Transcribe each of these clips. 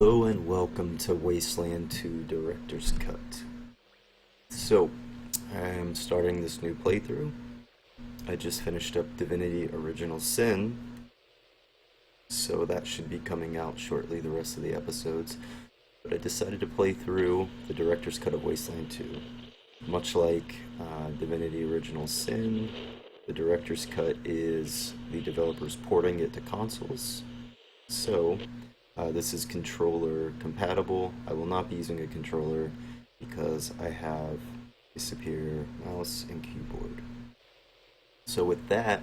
Hello and welcome to Wasteland 2 Directors Cut. So, I'm starting this new playthrough. I just finished up Divinity Original Sin, so that should be coming out shortly, the rest of the episodes. But I decided to play through the Directors Cut of Wasteland 2. Much like Divinity Original Sin, the Director's Cut is the developers porting it to consoles. So, this is controller compatible. I will not be using a controller because I have a superior mouse and keyboard. So with that,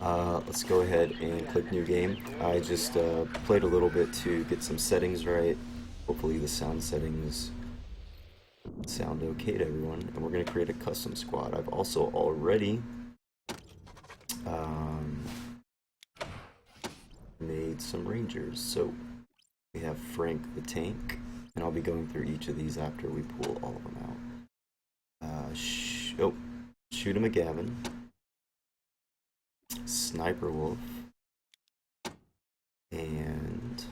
let's go ahead and click new game. I just played a little bit to get some settings right. Hopefully the sound settings sound okay to everyone. And we're going to create a custom squad. I've also already made some rangers. So we have Frank the tank, and I'll be going through each of these after we pull all of them out. Shoot him a Gavin, Sniper Wolf, and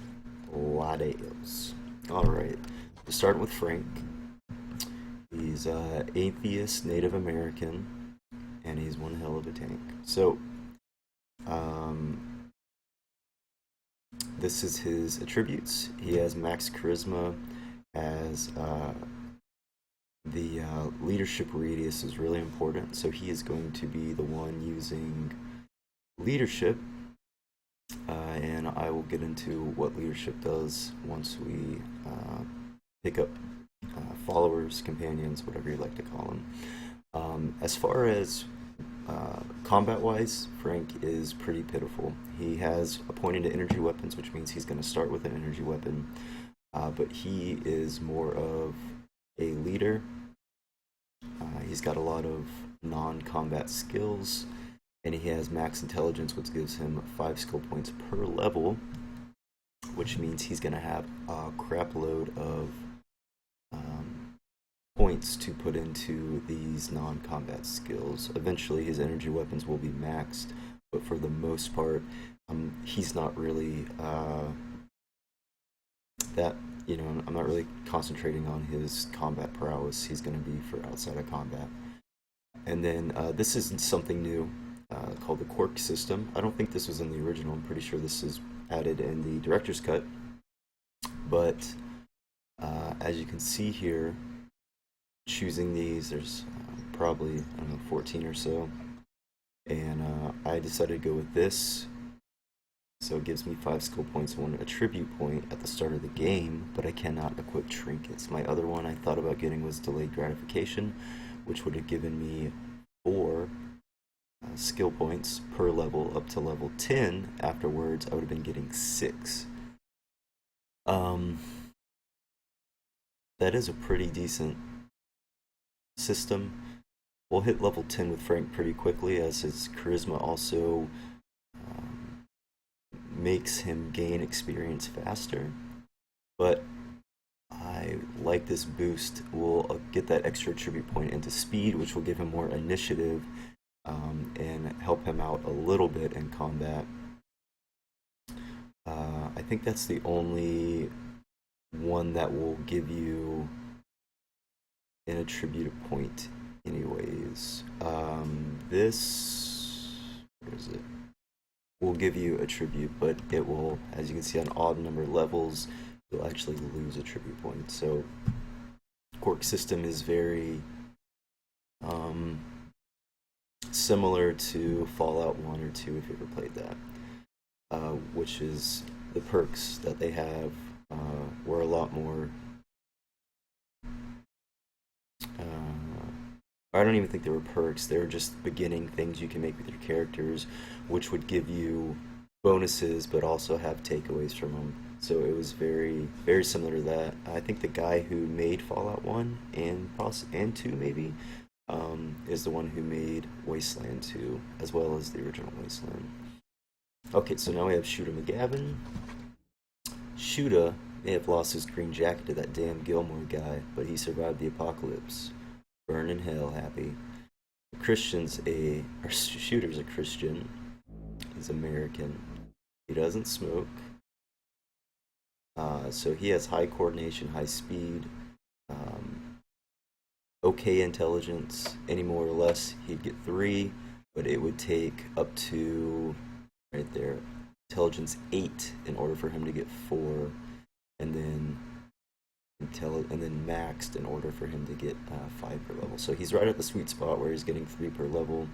Ladeos. Alright, we'll start with Frank. He's atheist Native American, and he's one hell of a tank. So, this is his attributes. He has max charisma, as the leadership radius is really important, so he is going to be the one using leadership, and I will get into what leadership does once we pick up followers, companions, whatever you like to call them. As far as combat-wise, Frank is pretty pitiful. He has a pointing to energy weapons, which means he's going to start with an energy weapon, but he is more of a leader. He's got a lot of non-combat skills, and he has max intelligence, which gives him 5 skill points per level, which means he's going to have a crap load of points to put into these non-combat skills. Eventually his energy weapons will be maxed, but for the most part, he's not really I'm not really concentrating on his combat prowess. He's going to be for outside of combat. And then this is something new called the quirk system. I don't think this was in the original. I'm pretty sure this is added in the director's cut. But as you can see here, choosing these, there's probably, I don't know, 14 or so. And I decided to go with this. So it gives me 5 skill points and 1 attribute point at the start of the game, but I cannot equip trinkets. My other one I thought about getting was delayed gratification, which would have given me 4 skill points per level up to level 10. Afterwards, I would have been getting 6. That is a pretty decent system. We'll hit level 10 with Frank pretty quickly, as his charisma also makes him gain experience faster, but I like this boost. We'll get that extra attribute point into speed, which will give him more initiative and help him out a little bit in combat. I think that's the only one that will give you an attribute point anyways. This, where is it? Will give you attribute, but it will, as you can see, on odd number levels, you'll actually lose attribute points. So quirk system is very similar to Fallout 1 or 2, if you ever played that, which is the perks that they have were a lot more I don't even think they were perks. They were just beginning things you can make with your characters, which would give you bonuses, but also have takeaways from them. So it was very, very similar to that. I think the guy who made Fallout 1 and 2 maybe is the one who made Wasteland 2, as well as the original Wasteland. Okay, so now we have Shooter McGavin. Shooter may have lost his green jacket to that damn Gilmore guy, but he survived the apocalypse. Burn in hell happy. Shooter's a Christian. He's American. He doesn't smoke. So he has high coordination, high speed, okay intelligence. Any more or less, he'd get 3, but it would take up to right there intelligence 8 in order for him to get 4, and then maxed in order for him to get 5 per level. So he's right at the sweet spot where he's getting 3 per level.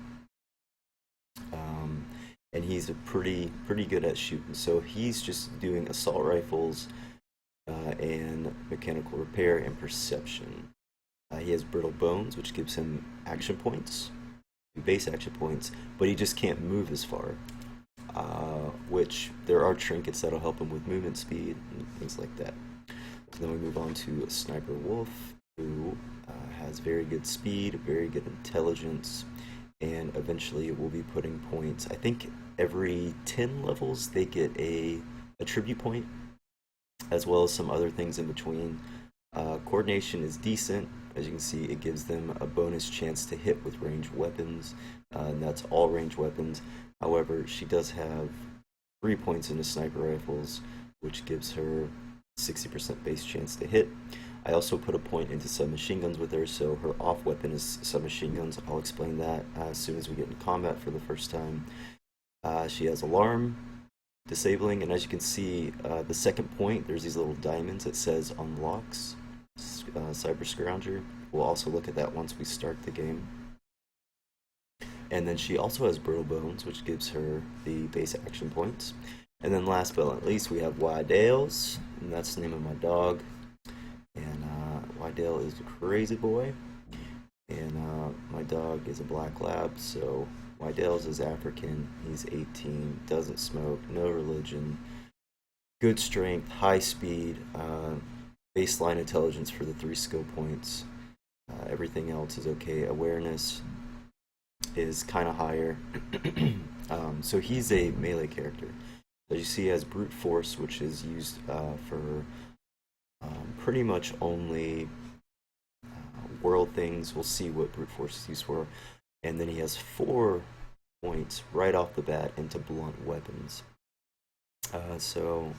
And he's pretty good at shooting. So he's just doing assault rifles and mechanical repair and perception. He has brittle bones, which gives him action points, base action points, but he just can't move as far. Which there are trinkets that'll help him with movement speed and things like that. So then we move on to a Sniper Wolf, who has very good speed, very good intelligence, and eventually we'll be putting points. I think every 10 levels they get a tribute point, as well as some other things in between. Coordination is decent. As you can see, it gives them a bonus chance to hit with ranged weapons, and that's all ranged weapons. However, she does have 3 points into sniper rifles, which gives her 60% base chance to hit. I also put a point into submachine guns with her, so her off weapon is submachine guns. I'll explain that as soon as we get in combat for the first time. She has alarm, disabling, and as you can see, the second point, there's these little diamonds that says unlocks, cyber scrounger. We'll also look at that once we start the game. And then she also has brittle bones, which gives her the base action points. And then last but not least, we have Wydales, and that's the name of my dog. And Wydale is a crazy boy, and my dog is a black lab, so Wydale's is African, he's 18, doesn't smoke, no religion, good strength, high speed, baseline intelligence for the 3 skill points. Everything else is okay. Awareness is kind of higher. So he's a melee character. As you see, he has brute force, which is used for pretty much only world things. We'll see what brute force is used for. And then he has 4 points right off the bat into blunt weapons. So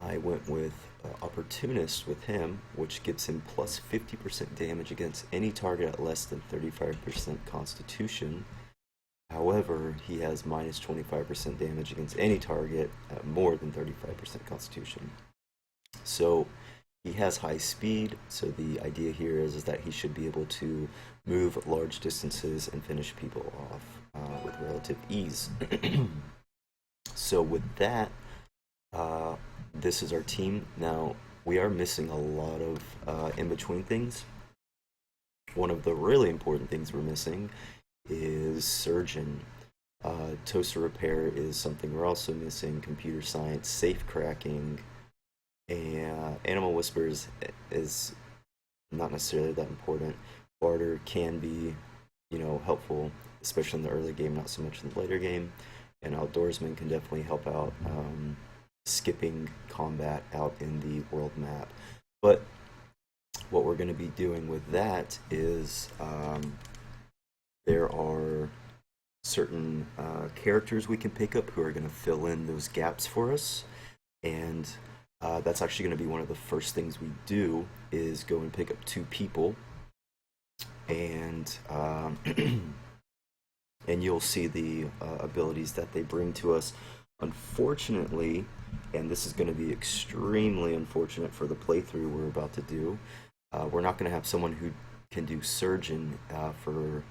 I went with Opportunist with him, which gives him plus 50% damage against any target at less than 35% Constitution. However, he has minus 25% damage against any target at more than 35% Constitution. So he has high speed, so the idea here is that he should be able to move large distances and finish people off with relative ease. So with that, this is our team. Now, we are missing a lot of in-between things. One of the really important things we're missing is Surgeon. Toaster Repair is something we're also missing. Computer Science, Safe Cracking, and Animal Whispers is not necessarily that important. Barter can be, helpful, especially in the early game, not so much in the later game. And Outdoorsman can definitely help out skipping combat out in the world map. But what we're going to be doing with that is there are certain characters we can pick up who are going to fill in those gaps for us. And that's actually going to be one of the first things we do, is go and pick up 2 people. And and you'll see the abilities that they bring to us. Unfortunately, and this is going to be extremely unfortunate for the playthrough we're about to do, we're not going to have someone who can do Surgeon for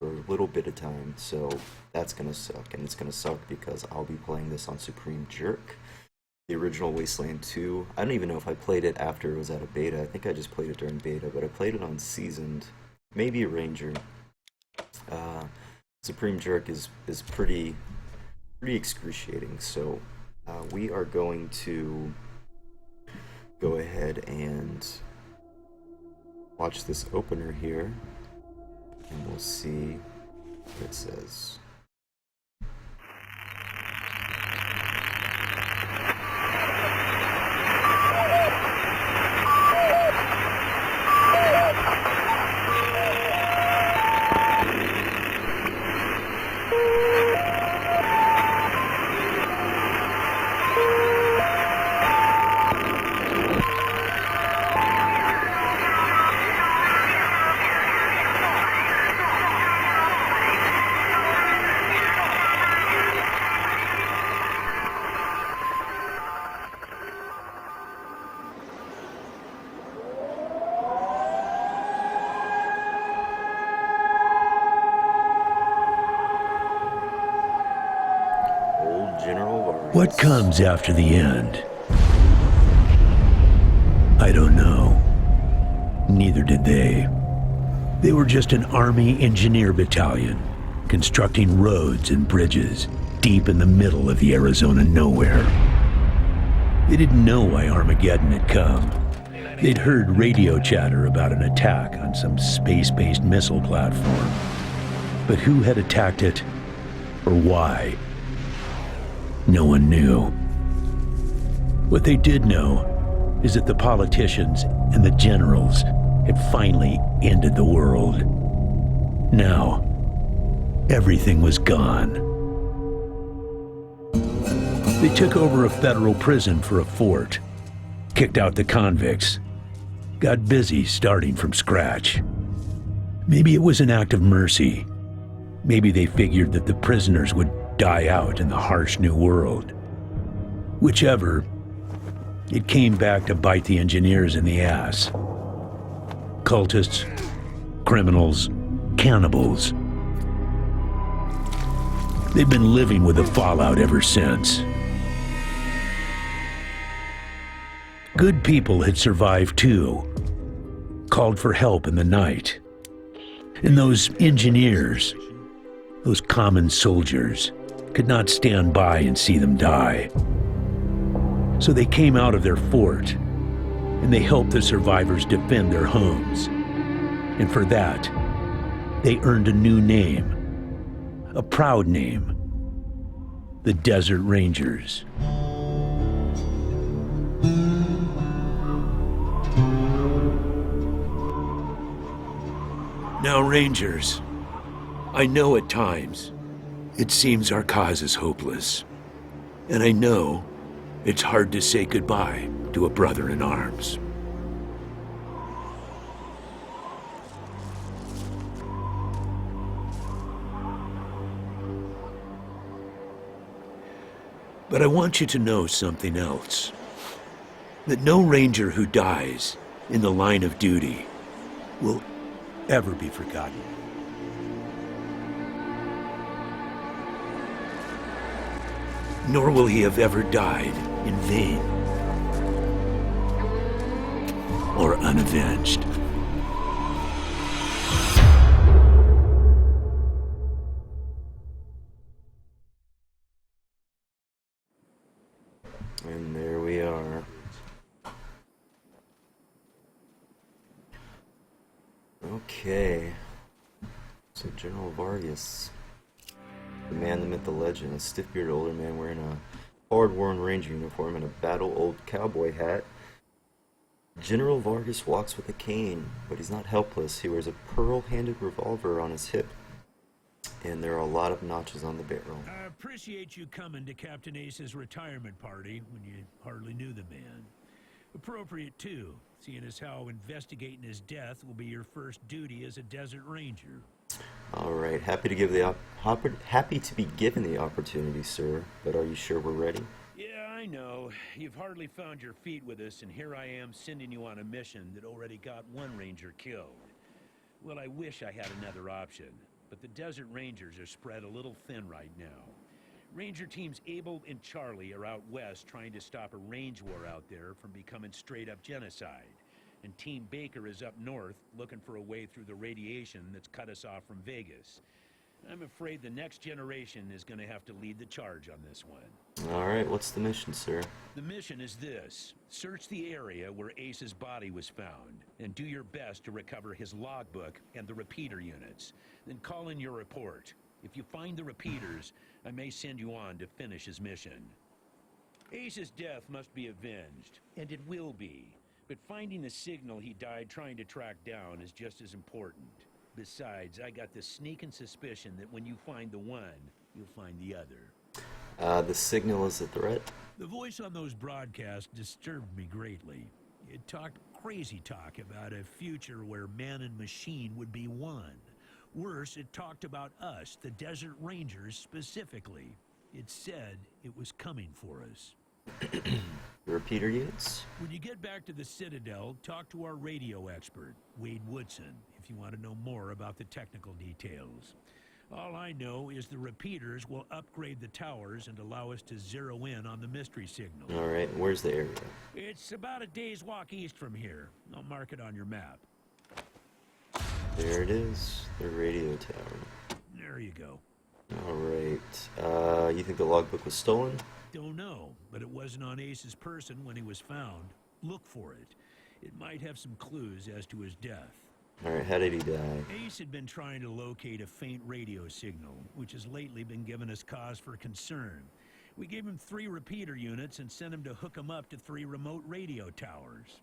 a little bit of time, so that's going to suck. And it's going to suck because I'll be playing this on Supreme Jerk, the original Wasteland 2. I don't even know if I played it after it was out of beta. I think I just played it during beta, but I played it on Seasoned, maybe a Ranger. Supreme Jerk is pretty excruciating, so we are going to go ahead and watch this opener here, and we'll see what it says. What comes after the end? I don't know. Neither did they. They were just an Army engineer battalion, constructing roads and bridges deep in the middle of the Arizona nowhere. They didn't know why Armageddon had come. They'd heard radio chatter about an attack on some space-based missile platform. But who had attacked it, or why? No one knew. What they did know is that the politicians and the generals had finally ended the world. Now, everything was gone. They took over a federal prison for a fort, kicked out the convicts, got busy starting from scratch. Maybe it was an act of mercy. Maybe they figured that the prisoners would die out in the harsh new world. Whichever, it came back to bite the engineers in the ass. Cultists, criminals, cannibals. They've been living with the fallout ever since. Good people had survived too, called for help in the night. And those engineers, those common soldiers, could not stand by and see them die. So they came out of their fort, and they helped the survivors defend their homes. And for that, they earned a new name, a proud name, the Desert Rangers. Now, Rangers, I know at times it seems our cause is hopeless. And I know it's hard to say goodbye to a brother in arms. But I want you to know something else. That no Ranger who dies in the line of duty will ever be forgotten. Nor will he have ever died in vain or unavenged. And there we are. Okay. So General Vargas, the man, the myth, the legend, a stiff-bearded older man wearing a hard-worn ranger uniform and a battle-old cowboy hat. General Vargas walks with a cane, but he's not helpless. He wears a pearl-handled revolver on his hip, and there are a lot of notches on the barrel. I appreciate you coming to Captain Ace's retirement party when you hardly knew the man. Appropriate, too, seeing as how investigating his death will be your first duty as a Desert Ranger. All right, happy to be given the opportunity, sir. But are you sure we're ready? Yeah, I know. You've hardly found your feet with us, and here I am sending you on a mission that already got one Ranger killed. Well, I wish I had another option, but the Desert Rangers are spread a little thin right now. Ranger teams Abel and Charlie are out west trying to stop a range war out there from becoming straight-up genocide. And Team Baker is up north looking for a way through the radiation that's cut us off from Vegas. I'm afraid the next generation is going to have to lead the charge on this one. All right, what's the mission, sir? The mission is this. Search the area where Ace's body was found, and do your best to recover his logbook and the repeater units. Then call in your report. If you find the repeaters, I may send you on to finish his mission. Ace's death must be avenged, and it will be. But finding the signal he died trying to track down is just as important. Besides, I got the sneaking suspicion that when you find the one, you'll find the other. The signal is a threat? The voice on those broadcasts disturbed me greatly. It talked crazy talk about a future where man and machine would be one. Worse, it talked about us, the Desert Rangers, specifically. It said it was coming for us. Repeater units? When you get back to the Citadel, talk to our radio expert, Wade Woodson, if you want to know more about the technical details. All I know is the repeaters will upgrade the towers and allow us to zero in on the mystery signal. Alright, where's the area? It's about a day's walk east from here. I'll mark it on your map. There it is, the radio tower. There you go. Alright, you think the logbook was stolen? Don't know, but it wasn't on Ace's person when he was found. Look for it. It might have some clues as to his death. Alright, how did he die? Ace had been trying to locate a faint radio signal, which has lately been giving us cause for concern. We gave him 3 repeater units and sent him to hook them up to 3 remote radio towers.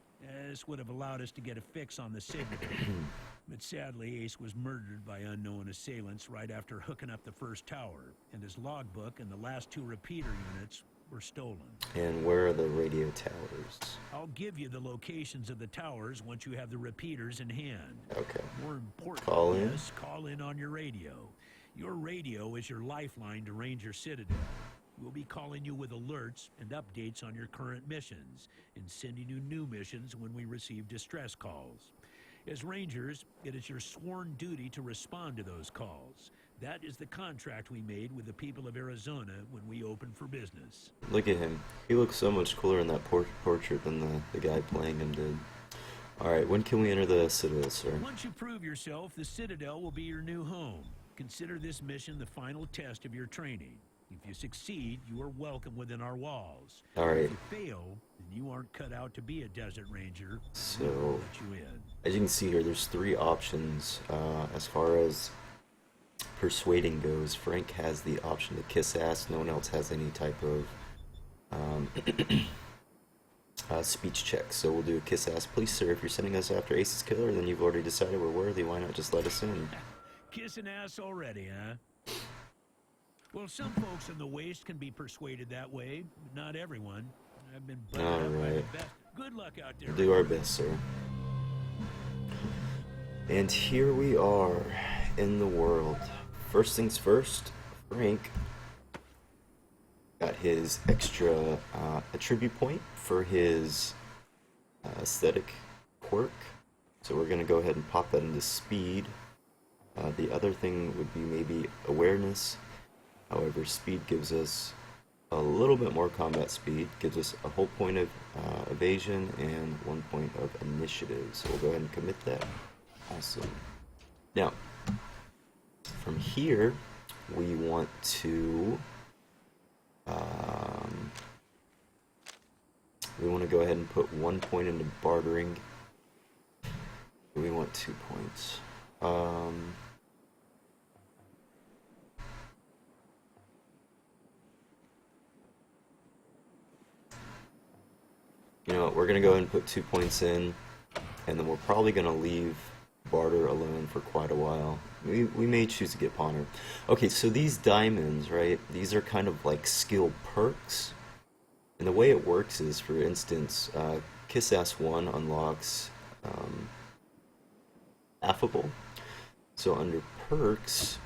This would have allowed us to get a fix on the signal. But sadly, Ace was murdered by unknown assailants right after hooking up the first tower, and his logbook and the last 2 repeater units were stolen. And where are the radio towers? I'll give you the locations of the towers once you have the repeaters in hand. Okay. More important Call in? is call in on your radio. Your radio is your lifeline to Ranger Citadel. We'll be calling you with alerts and updates on your current missions, and sending you new missions when we receive distress calls. As Rangers, it is your sworn duty to respond to those calls. That is the contract we made with the people of Arizona when we opened for business. Look at him. He looks so much cooler in that portrait than the guy playing him did. Alright, when can we enter the Citadel, sir? Once you prove yourself, the Citadel will be your new home. Consider this mission the final test of your training. If you succeed, you are welcome within our walls. Alright. If you fail, then you aren't cut out to be a Desert Ranger. So, We'll let you in. as you can see here, there's 3 options as far as persuading goes. Frank has the option to kiss ass. No one else has any type of speech check. So we'll do a kiss ass. Please, sir, if you're sending us after Ace's killer, then you've already decided we're worthy. Why not just let us in? Kissing ass already, huh? Well, some folks in the Waste can be persuaded that way, but not everyone. I've been butted up by the Alright. best. Good luck out there. We'll do our best, sir. And here we are in the world. First things first, Frank got his extra attribute point for his aesthetic quirk. So we're going to go ahead and pop that into speed. The other thing would be maybe awareness. However, speed gives us a little bit more combat speed, gives us a whole point of evasion and 1 point of initiative. So we'll go ahead and commit that. Awesome. Now, from here, we want to go ahead and put 1 point into bartering. We want 2 points. You know what, we're going to go ahead and put 2 points in, and then we're probably going to leave barter alone for quite a while. We may choose to get Pawner. Okay, so these diamonds, right, these are kind of like skill perks. And the way it works is, for instance, Kiss Ass 1 unlocks Affable. So under perks,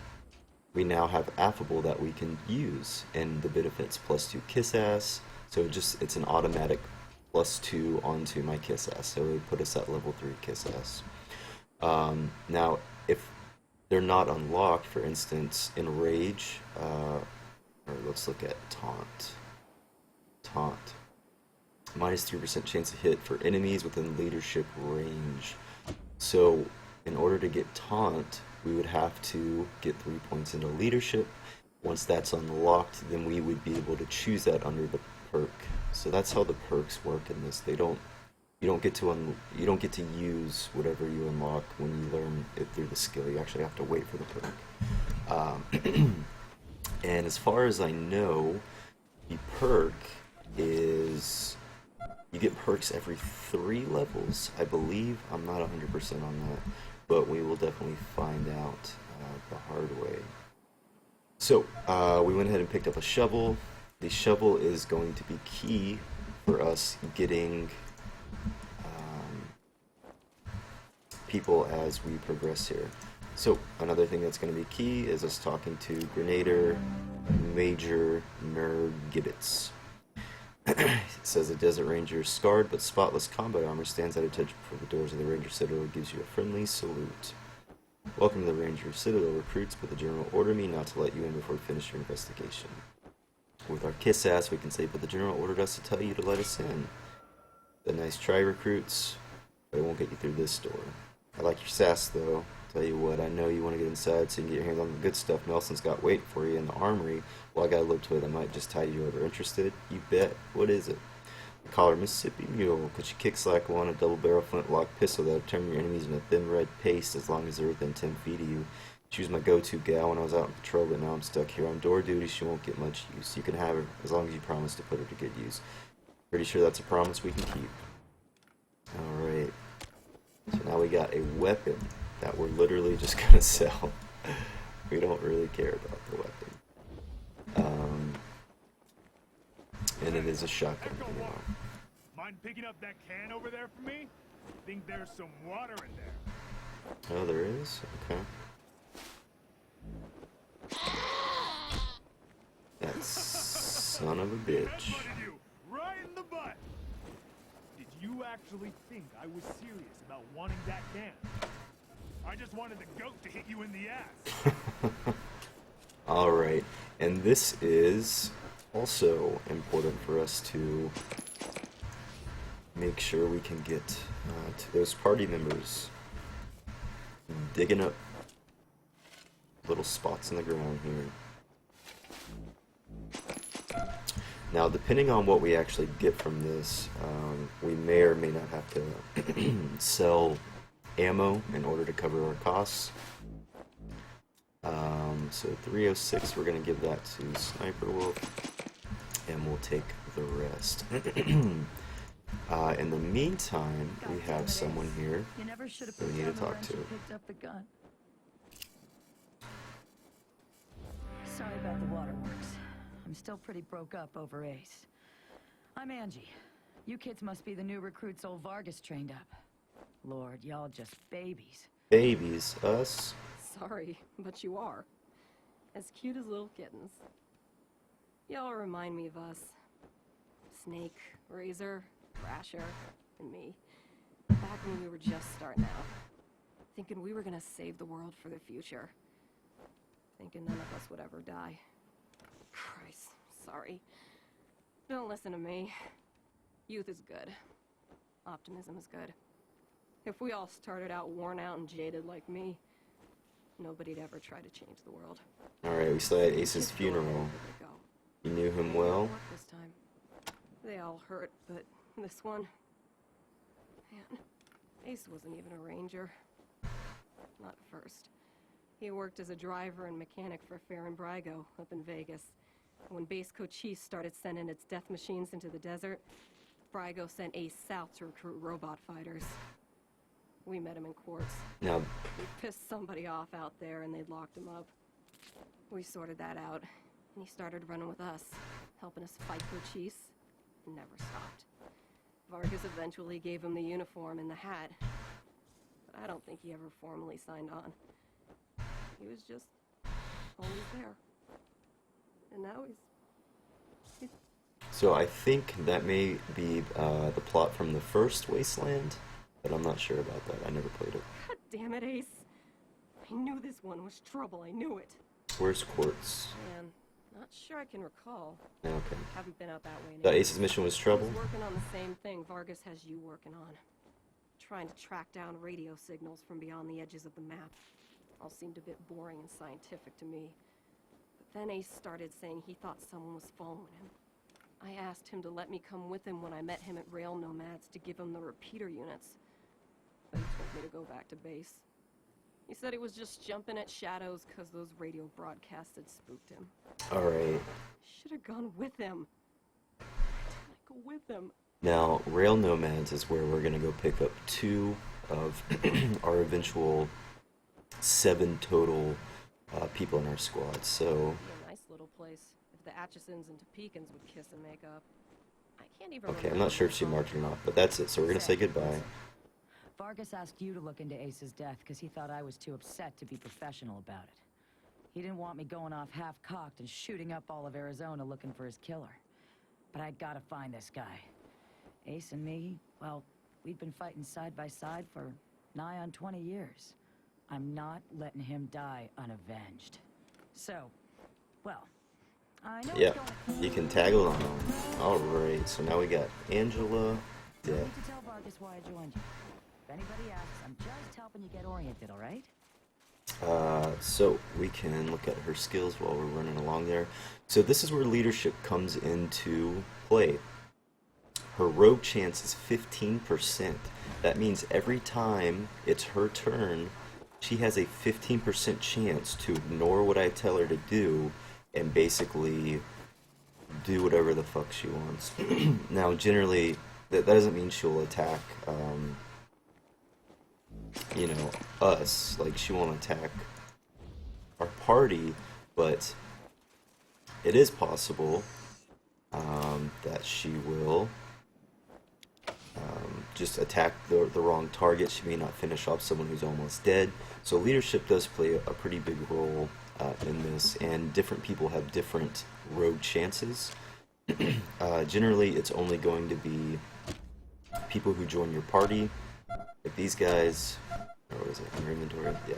we now have Affable that we can use, and the benefits +2 Kiss Ass. So it's an automatic +2 onto my Kiss Ass. So it would put us at level 3 Kiss Ass. Now, if they're not unlocked, for instance, in Rage, or let's look at Taunt. Taunt. -3% chance to hit for enemies within leadership range. So, in order to get Taunt, we would have to get 3 points into leadership. Once that's unlocked, then we would be able to choose that under the perk. So that's how the perks work in this. You don't get to use whatever you unlock when you learn it through the skill. You actually have to wait for the perk. And as far as I know, the perk is you get perks every 3 levels, I believe. I'm not 100% on that, but we will definitely find out the hard way. So we went ahead and picked up a shovel. The shovel is going to be key for us getting people as we progress here. So another thing that's going to be key is us talking to Grenader Major Nerd Gibbets. It says a Desert Ranger, scarred but spotless combat armor, stands at attention before the doors of the Ranger Citadel, gives you a friendly salute. Welcome to the Ranger Citadel recruits, but the General ordered me not to let you in before we finish your investigation. With our kiss ass, we can say, but the General ordered us to tell you to let us in. The nice try, recruits, but it won't get you through this door. I like your sass, though. Tell you what, I know you want to get inside so you can get your hands on the good stuff. Nelson's got weight for you in the armory. Well, I got a little toy that might just tide you over. Interested? You bet. What is it? I call her Mississippi Mule, because she kicks like one, a double-barrel flintlock pistol that'll turn your enemies into thin red paste as long as they're within 10 feet of you. She was my go-to gal when I was out on patrol, but now I'm stuck here on door duty. She won't get much use. You can have her as long as you promise to put her to good use. Pretty sure that's a promise we can keep. Alright. So now we got a weapon that we're literally just going to sell. We don't really care about the weapon. And it is a shotgun. Mind picking up that can over there for me? Think there's some water in there. Oh, there is? Okay. That son of a bitch. You right in the butt. Did you actually think I was serious about wanting that can? I just wanted the goat to hit you in the ass. Alright, and this is also important for us to make sure we can get to those party members. Digging up little spots in the ground here. Now, depending on what we actually get from this, we may or may not have to sell ammo in order to cover our costs. So 306, we're going to give that to Sniper Wolf, and we'll take the rest. In the meantime, we have someone here that we need to talk to. Sorry about the waterworks. I'm still pretty broke up over Ace. I'm Angie. You kids must be the new recruits old Vargas trained up. Lord, y'all just babies. Babies? Us? Sorry, but you are. As cute as little kittens. Y'all remind me of us. Snake, Razor, Thrasher, and me. Back when we were just starting out. Thinking we were gonna save the world for the future. Thinking none of us would ever die. Christ, sorry. Don't listen to me. Youth is good. Optimism is good. If we all started out worn out and jaded like me, nobody'd ever try to change the world. Alright, we still had Ace's funeral. You knew him well? This time. They all hurt, but this one... Man, Ace wasn't even a ranger. Not at first. He worked as a driver and mechanic for Fair and Brygo up in Vegas. When Base Cochise started sending its death machines into the desert, Brygo sent Ace south to recruit robot fighters. We met him in quartz. Now, We pissed somebody off out there and they'd locked him up. We sorted that out, and he started running with us, helping us fight Cochise, and never stopped. Vargas eventually gave him the uniform and the hat, but I don't think he ever formally signed on. He was just always there. And now he's... so I think that may be the plot from the first Wasteland, but I'm not sure about that. I never played it. God damn it, Ace. I knew this one was trouble. I knew it. Where's Quartz? Man, not sure I can recall. Okay. Haven't been out that way in The ages. Ace's mission was I trouble? was working on the same thing Vargas has you working on. Trying to track down radio signals from beyond the edges of the map. All seemed a bit boring and scientific to me. But then Ace started saying he thought someone was following him. I asked him to let me come with him when I met him at Rail Nomads to give him the repeater units. But he told me to go back to base. He said he was just jumping at shadows because those radio broadcasts had spooked him. Alright. Should have gone with him. Why didn't I go with him? Now, Rail Nomads is where we're going to go pick up 2 of our eventual 7 total people in our squad, so... It'd be a nice little place if the Atchisons and Topekans would kiss and make up. I can't even Okay, I'm not sure if she marked it or not, but that's it, so we're going to say goodbye. Vargas asked you to look into Ace's death because he thought I was too upset to be professional about it. He didn't want me going off half-cocked and shooting up all of Arizona looking for his killer. But I'd gotta find this guy. Ace and me, well, we'd been fighting side by side for nigh on 20 years. I'm not letting him die unavenged. So, well, I know Yeah, it's going. you can tag along. Alright, so now we got Angela, No Death. need to tell Vargas why I joined you. If anybody asks, I'm just helping you get oriented, all right? So we can look at her skills while we're running along there. So this is where leadership comes into play. Her rogue chance is 15%. That means every time it's her turn, she has a 15% chance to ignore what I tell her to do and basically do whatever the fuck she wants. Now, generally, that doesn't mean she'll attack, you know, us. Like, she won't attack our party, but it is possible that she will just attack the wrong target. She may not finish off someone who's almost dead. So leadership does play a pretty big role in this, and different people have different rogue chances. Generally, it's only going to be people who join your party. Like these guys, or what is it, in your inventory? Yeah.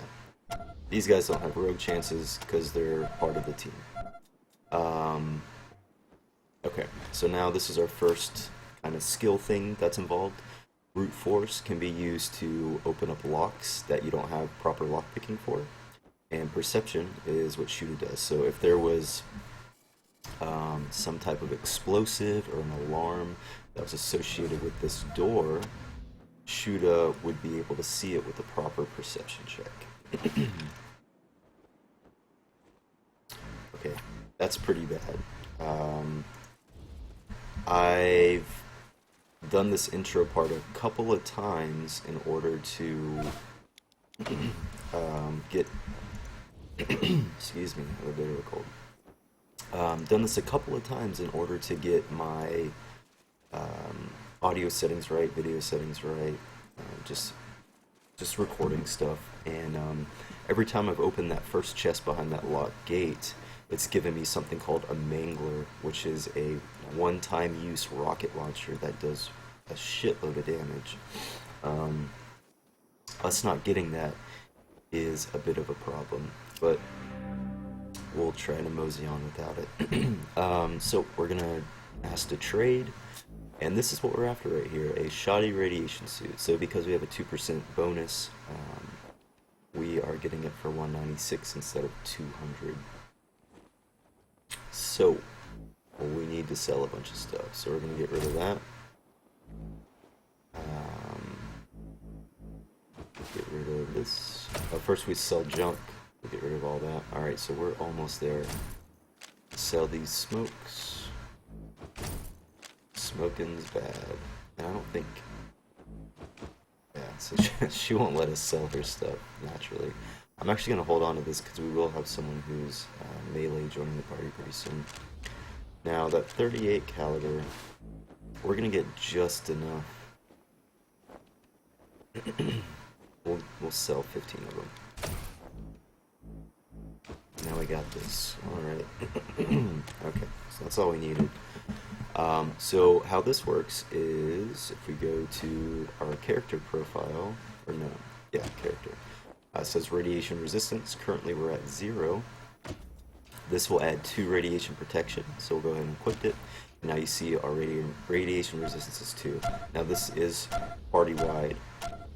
These guys don't have rogue chances because they're part of the team. Okay, so now this is our first kind of skill thing that's involved. Brute force can be used to open up locks that you don't have proper lockpicking for. And perception is what Shooter does. So if there was some type of explosive or an alarm that was associated with this door, Shooter would be able to see it with a proper perception check. Okay, that's pretty bad. I've done this intro part a couple of times in order to get excuse me, I have a bit of a cold. Done this a couple of times in order to get my audio settings right, video settings right, just recording stuff. And every time I've opened that first chest behind that locked gate, it's given me something called a mangler, which is a one-time use rocket launcher that does a shitload of damage. Us not getting that is a bit of a problem, but we'll try to mosey on without it. So we're gonna ask to trade, and this is what we're after right here, a shoddy radiation suit. So because we have a 2% bonus, we are getting it for 196 instead of 200. So we need to sell a bunch of stuff, so we're gonna get rid of that. Get rid of this. First we sell junk. We'll get rid of all that. Alright, so we're almost there. Sell these smokes. Smoking's bad. And I don't think... Yeah, so she won't let us sell her stuff, naturally. I'm actually going to hold on to this because we will have someone who's melee joining the party pretty soon. Now, that 38 caliber, we're going to get just enough. We'll sell 15 of them. Now we got this. Alright. Okay, so that's all we needed. So how this works is if we go to our character profile, or no, yeah, character. It says radiation resistance. Currently we're at 0. This will add 2 radiation protection, so we'll go ahead and equip it. Now you see our radiation resistance is 2. Now this is party-wide.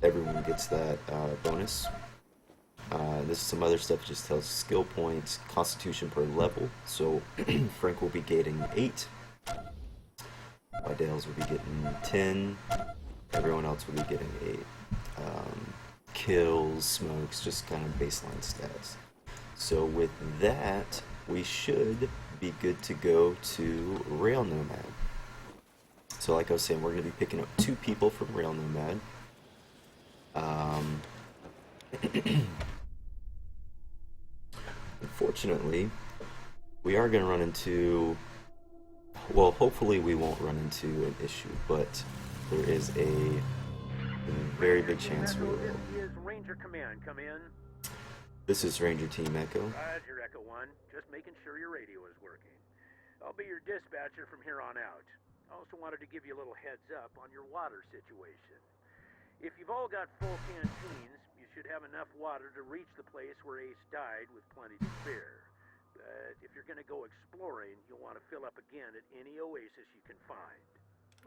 Everyone gets that bonus. This is some other stuff that just tells skill points, constitution per level. So Frank will be getting 8. Dales will be getting 10. Everyone else will be getting 8. Kills, smokes, just kind of baseline stats. So with that, we should be good to go to Rail Nomad. So like I was saying, we're going to be picking up 2 people from Rail Nomad. Unfortunately, we are going to run into, well, hopefully we won't run into an issue, but there is a very big chance we will. This is Ranger Command. Come in. This is Ranger Team Echo. Roger, Echo 1. Just making sure your radio is working. I'll be your dispatcher from here on out. I also wanted to give you a little heads up on your water situation. If you've all got full canteens, you should have enough water to reach the place where Ace died with plenty to spare. But if you're gonna go exploring, you'll want to fill up again at any oasis you can find.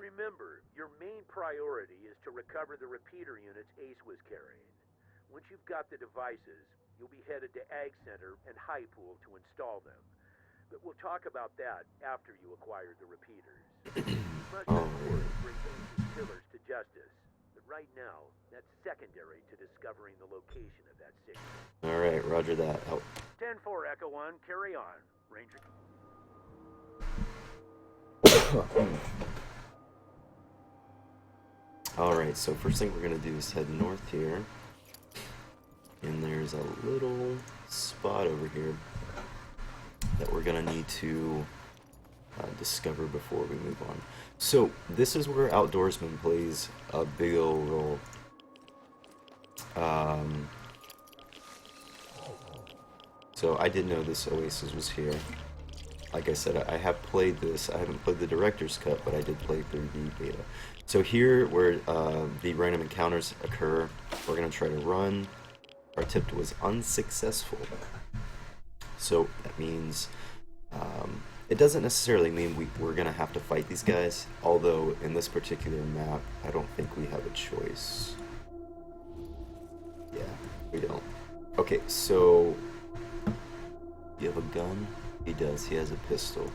Remember, your main priority is to recover the repeater units Ace was carrying. Once you've got the devices, you'll be headed to Ag Center and High Pool to install them. But we'll talk about that after you acquire the repeaters. You must, of course, bring Ace's killers to justice. But right now, that's secondary to discovering the location of that signal. Alright, roger that. Oh. 10-4, Echo 1, carry on. Ranger... Alright, so first thing we're going to do is head north here. And there's a little spot over here that we're going to need to discover before we move on. So, this is where Outdoorsman plays a big old role. So, I didn't know this oasis was here. Like I said, I have played this. I haven't played the Director's Cut, but I did play through the beta. So here, where the random encounters occur, we're going to try to run. Our attempt was unsuccessful. So that means it doesn't necessarily mean we're going to have to fight these guys, although in this particular map, I don't think we have a choice. Yeah, we don't. Okay, so you have a gun? He does. He has a pistol.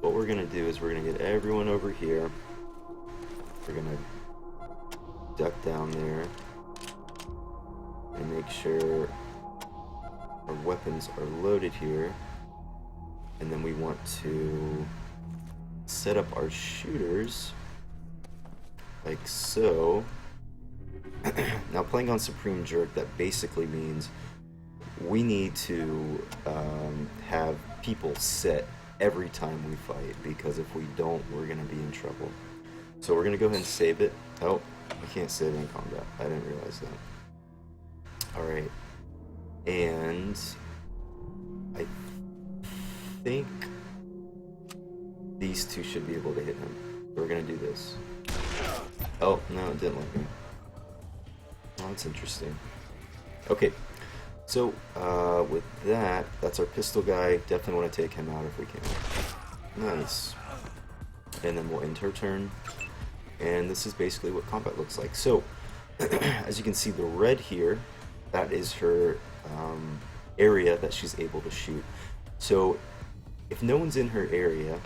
What we're going to do is we're going to get everyone over here. We're going to duck down there and make sure our weapons are loaded here. And then we want to set up our shooters like so. Now, playing on Supreme Jerk, that basically means we need to have people set every time we fight, because if we don't, we're going to be in trouble. So we're going to go ahead and save it. Oh, I can't save it in combat. I didn't realize that. Alright. And I think these two should be able to hit him. We're going to do this. Oh, no, it didn't let me. Oh, that's interesting. Okay. So, with that, that's our pistol guy. Definitely want to take him out if we can. Nice. And then we'll end her turn. And this is basically what combat looks like. So, as you can see, the red here, that is her area that she's able to shoot. So, if no one's in her area,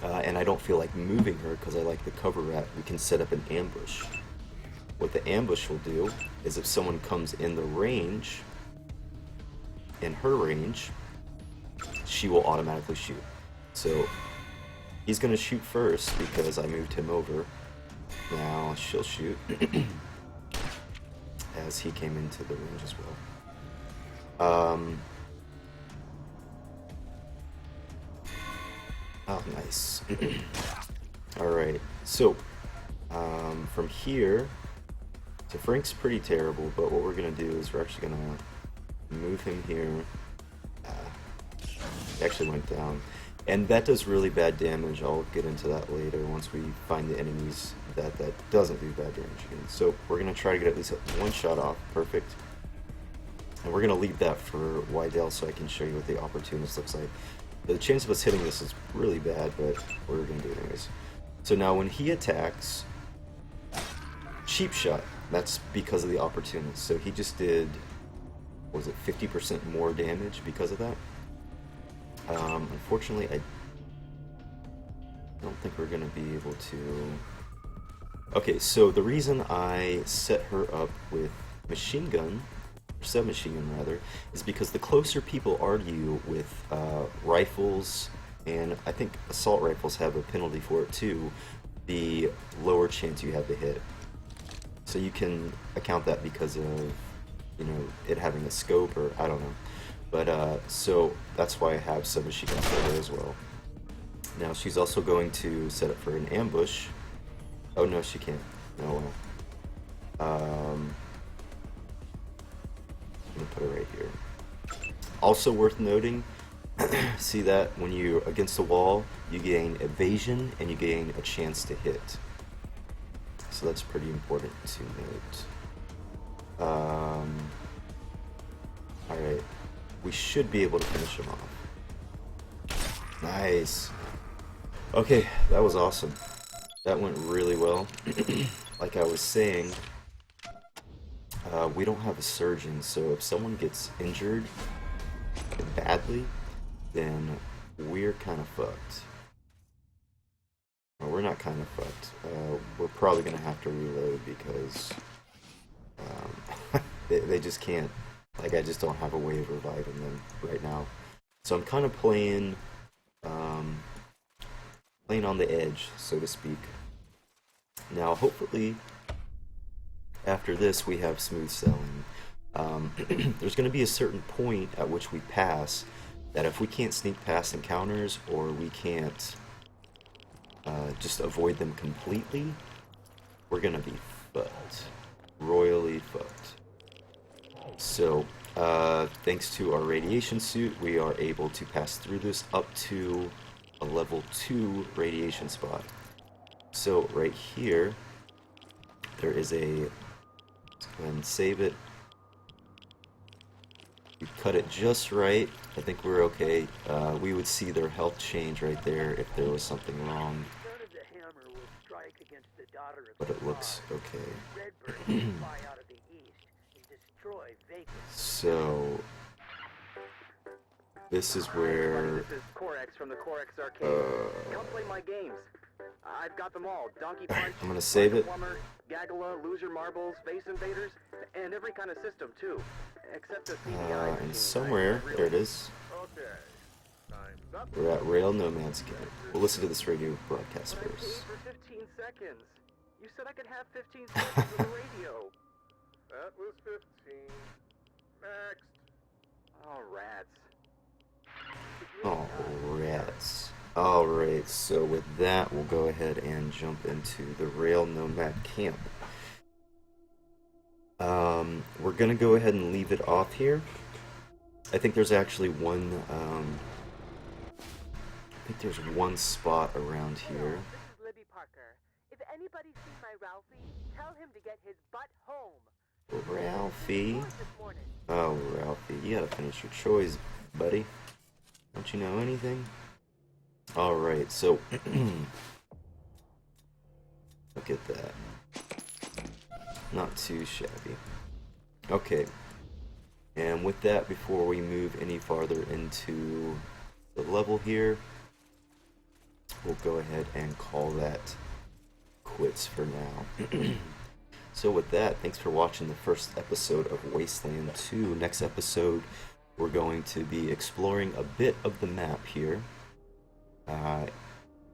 and I don't feel like moving her because I like the cover rat, we can set up an ambush. What the ambush will do is if someone comes in the range, in her range, she will automatically shoot. So he's going to shoot first because I moved him over. Now she'll shoot as he came into the range as well. Oh, nice. Alright, so from here, so Frank's pretty terrible, but what we're going to do is we're actually going to move him here. He actually went down. And that does really bad damage. I'll get into that later once we find the enemies that doesn't do bad damage again. So we're going to try to get at least one shot off. Perfect. And we're going to leave that for Wydell so I can show you what the opportunist looks like. The chance of us hitting this is really bad, but we're going to do it anyways. So now when he attacks, cheap shot. That's because of the opportunist. So he just did, was it 50% more damage because of that? Unfortunately, I don't think we're going to be able to... Okay, so the reason I set her up with machine gun, or submachine gun rather, is because the closer people are to you with rifles, and I think assault rifles have a penalty for it too, the lower chance you have to hit. So you can account that because of, you know, it having a scope, or I don't know. But, so that's why I have submachine gun for her as well. Now she's also going to set up for an ambush. Oh no, she can't. No, I'm gonna put her right here. Also worth noting, see that when you're against the wall, you gain evasion and you gain a chance to hit. So so that's pretty important to note. Alright, we should be able to finish him off. Nice. Okay, that was awesome. That went really well. Like I was saying, we don't have a surgeon, so if someone gets injured badly, then we're kind of fucked. Well, we're not kind of fucked. We're probably going to have to reload because they just can't. Like, I just don't have a way of reviving them right now. So I'm kind of playing on the edge, so to speak. Now, hopefully, after this, we have smooth sailing. There's going to be a certain point at which we pass that if we can't sneak past encounters or we can't just avoid them completely, we're going to be fucked. Royally fucked. So, thanks to our radiation suit, we are able to pass through this up to a level 2 radiation spot. So, right here, there is a... Let's go ahead and save it. We cut it just right. I think we're okay. We would see their health change right there if there was something wrong. But it looks okay. So this is where This is Corex from the Corex Arcade. Come play my games. I've got them all. Donkey Punch, I'm gonna save it. Plumber, Gagala, Loser Marbles, Space Invaders, and every kind of system too. Except the CDI. And somewhere, there it is. Okay. Time's up. We're at Rail Nomad's Camp. We'll listen to this radio broadcast But I paid first. for 15 seconds. You said I could have 15 seconds on the radio. That was 15. Next. Oh, rats. Oh, rats. Alright, so with that, we'll go ahead and jump into the Rail Nomad Camp. We're gonna go ahead and leave it off here. I think there's actually one, spot around here. This is Libby Parker. If anybody's seen my Ralphie, tell him to get his butt home. Ralphie? This morning. Oh, Ralphie, you gotta finish your chores, buddy. Don't you know anything? Alright, so... look at that. Not too shabby. Okay. And with that, before we move any farther into the level here, we'll go ahead and call that quits for now. So with that, thanks for watching the first episode of Wasteland 2. Next episode, we're going to be exploring a bit of the map here.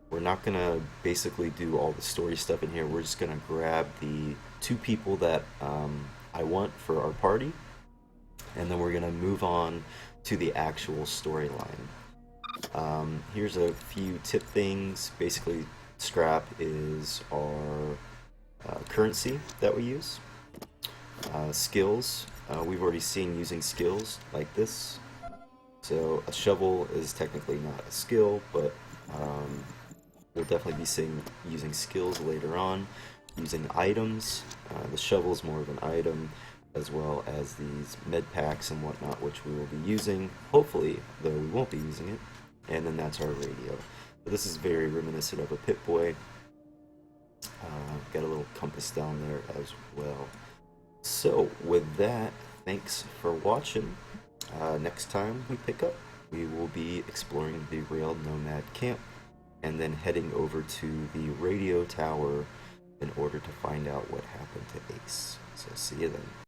We're not going to basically do all the story stuff in here. We're just going to grab the 2 people that I want for our party, and then we're going to move on to the actual storyline. Here's a few tip things. Basically, scrap is our currency that we use. Skills, we've already seen using skills like this. So a shovel is technically not a skill, but we'll definitely be using skills later on. Using items, the shovel is more of an item, as well as these med packs and whatnot, which we will be using, hopefully, though we won't be using it. And then that's our radio. But this is very reminiscent of a Pip-Boy. Got a little compass down there as well. So with that, thanks for watching. Next time we pick up, we will be exploring the Rail Nomad Camp and then heading over to the radio tower in order to find out what happened to Ace. So see you then.